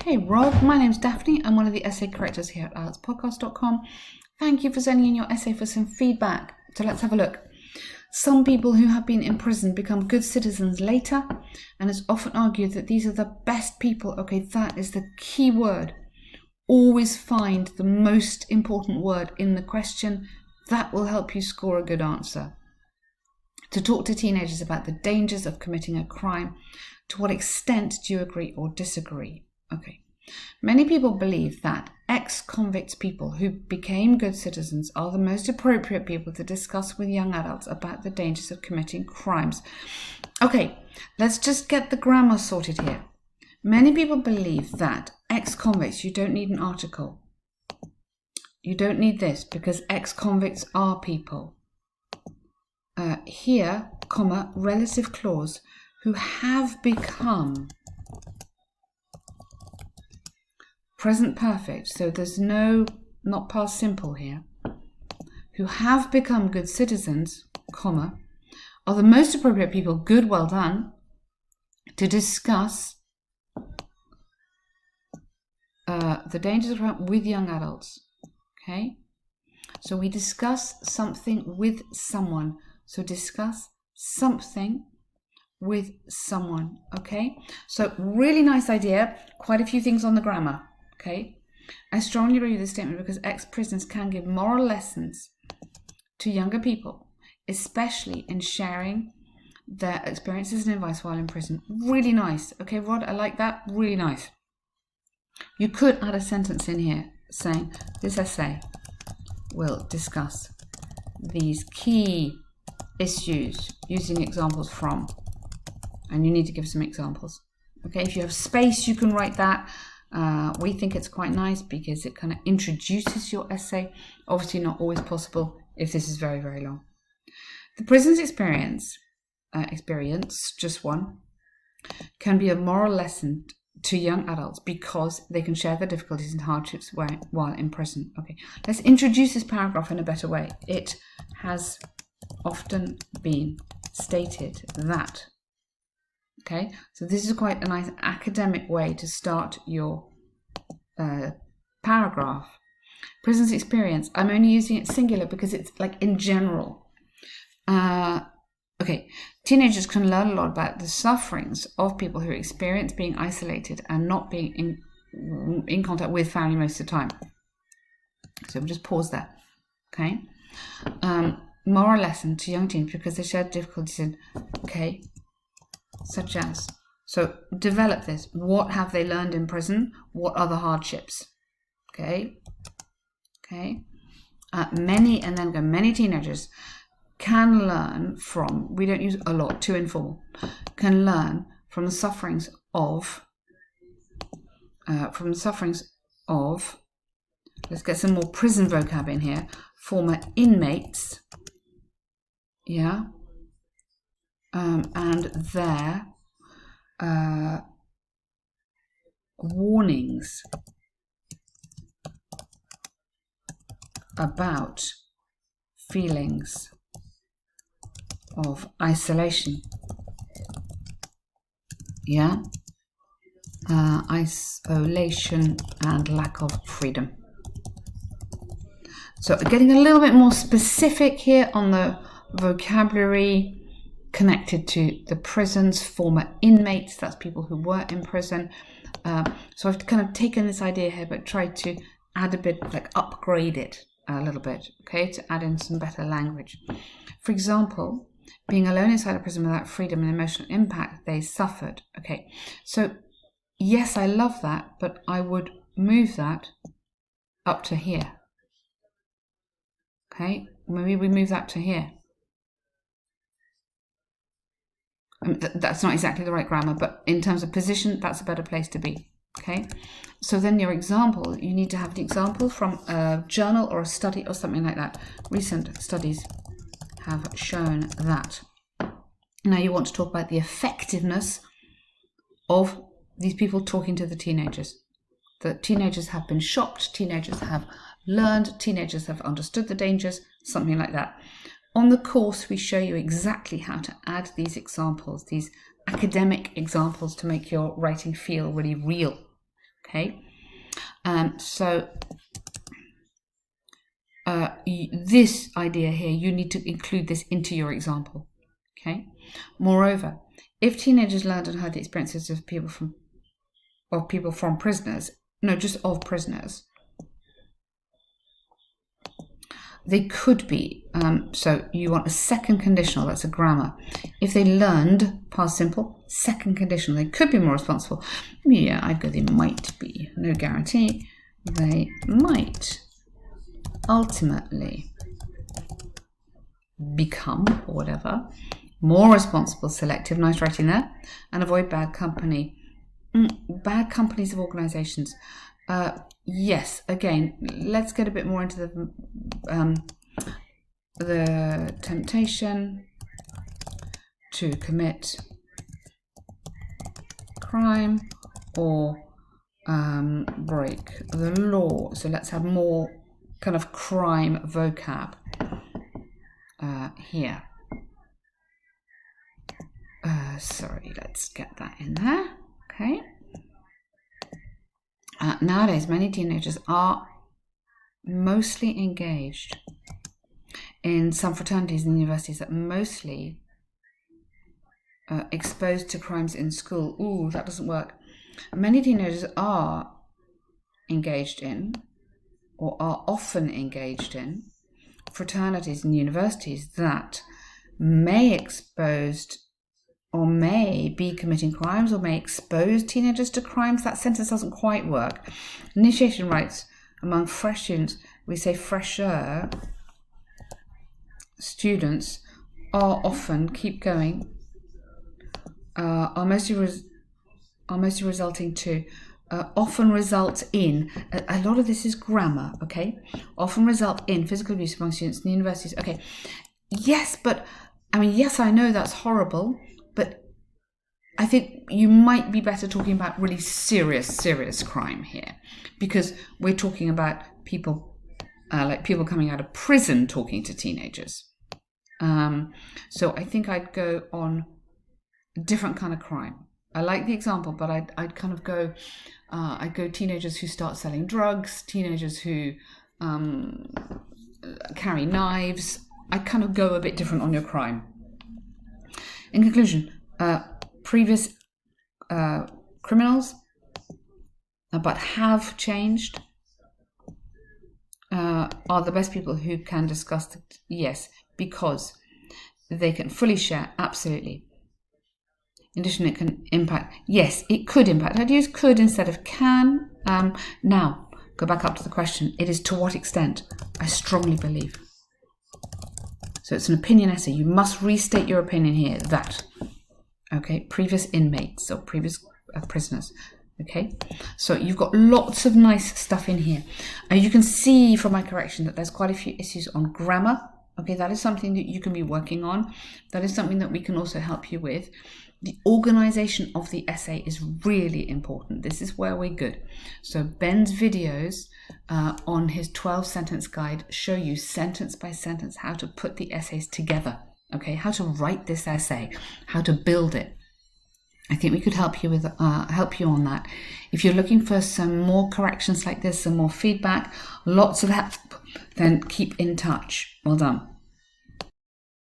Hey Rod, my name's Daphne. I'm one of the essay correctors here at IELTSpodcast.com. Thank you for sending in your essay for some feedback. So let's have a look. Some people who have been in prison become good citizens later, and it's often argued that these are the best people. Okay, that is the key word. Always find the most important word in the question. That will help you score a good answer. To talk to teenagers about the dangers of committing a crime. To what extent do you agree or disagree? Okay. Many people believe that ex-convict people who became good citizens are the most appropriate people to discuss with young adults about the dangers of committing crimes. Okay, let's just get the grammar sorted here. Many people believe that ex-convicts, you don't need an article. You don't need this because ex-convicts are people. Here, comma, relative clause, who have become present perfect, so there's no, not past simple here, who have become good citizens, comma, are the most appropriate people, good, well done, to discuss the dangers of crime with young adults. Okay, so we discuss something with someone. So discuss something with someone. Okay, so really nice idea. Quite a few things on the grammar. Okay, I strongly agree with this statement because ex-prisoners can give moral lessons to younger people, especially in sharing their experiences and advice while in prison. Really nice. Okay, Rod, I like that. Really nice. You could add a sentence in here saying, this essay will discuss these key issues using examples from, and you need to give some examples. Okay, if you have space, you can write that. We think it's quite nice because it kind of introduces your essay. Obviously not always possible if this is very, very long. The prison's experience, just one, can be a moral lesson to young adults because they can share their difficulties and hardships while in prison. Okay, let's introduce this paragraph in a better way. It has often been stated that. Okay, so this is quite a nice academic way to start your paragraph. Prison's experience, I'm only using it singular because it's like in general. Okay, teenagers can learn a lot about the sufferings of people who experience being isolated and not being in contact with family most of the time. So we'll just pause there. Okay, moral lesson to young teens because they share difficulties in, okay, such as, so develop this. What have they learned in prison? What are the hardships? Okay. Many, and then go, many teenagers can learn from, we don't use a lot, too informal, can learn from the sufferings of, let's get some more prison vocab in here, former inmates, yeah, and their warnings about feelings of isolation, yeah, isolation and lack of freedom. So getting a little bit more specific here on the vocabulary connected to the prisons, former inmates, that's people who were in prison. So I've kind of taken this idea here but tried to add a bit, like upgrade it a little bit, okay, to add in some better language. For example, being alone inside a prison without freedom and emotional impact they suffered. Okay, so yes, I love that, but I would move that up to here. Okay, maybe we move that to here. That's not exactly the right grammar, but in terms of position, that's a better place to be. Okay, so then your example, you need to have the example from a journal or a study or something like that. Recent studies have shown that. Now you want to talk about the effectiveness of these people talking to the teenagers. The teenagers have been shocked, teenagers have learned, teenagers have understood the dangers, something like that. On the course, we show you exactly how to add these examples, these academic examples, to make your writing feel really real. Okay, so this idea here, you need to include this into your example. Okay. Moreover, if teenagers learned and heard the experiences of people from prisoners, no, just of prisoners, they could be. So you want a second conditional. That's a grammar. If they learned, past simple, second conditional, they could be more responsible. Yeah, I'd go they might be. No guarantee. They might ultimately become, or whatever, more responsible, selective, nice writing there, and avoid bad company. Bad companies of organisations. Yes, again, let's get a bit more into the temptation to commit crime or break the law. So let's have more kind of crime vocab here. Sorry, let's get that in there. Okay. Nowadays, many teenagers are mostly engaged in some fraternities and universities that mostly exposed to crimes in school. Ooh, that doesn't work. Many teenagers are engaged in, or are often engaged in, fraternities and universities that may exposed or may be committing crimes or may expose teenagers to crimes. That sentence doesn't quite work. Initiation rites among fresh students, we say fresher students, are often, keep going, are mostly resulting to, often result in, a lot of this is grammar, okay? Often result in physical abuse among students in universities. Okay, yes, but, I mean, yes, I know that's horrible, but I think you might be better talking about really serious crime here, because we're talking about people, like people coming out of prison talking to teenagers. So I think I'd go on a different kind of crime. I like the example, but I'd kind of go, I'd go teenagers who start selling drugs, teenagers who carry knives. I'd kind of go a bit different on your crime. In conclusion, previous criminals, but have changed, are the best people who can discuss it. Yes, because they can fully share, absolutely. In addition, it can impact. Yes, it could impact. I'd use could instead of can. Now, go back up to the question. It is to what extent? I strongly believe. So it's an opinion essay. You must restate your opinion here. That. Okay, previous inmates or previous prisoners. Okay, so you've got lots of nice stuff in here. And you can see from my correction that there's quite a few issues on grammar. Okay, that is something that you can be working on. That is something that we can also help you with. The organization of the essay is really important. This is where we're good. So Ben's videos on his 12-sentence guide show you sentence by sentence how to put the essays together. Okay, how to write this essay, how to build it. I think we could help you with on that. If you're looking for some more corrections like this, some more feedback, lots of help, then keep in touch. Well done.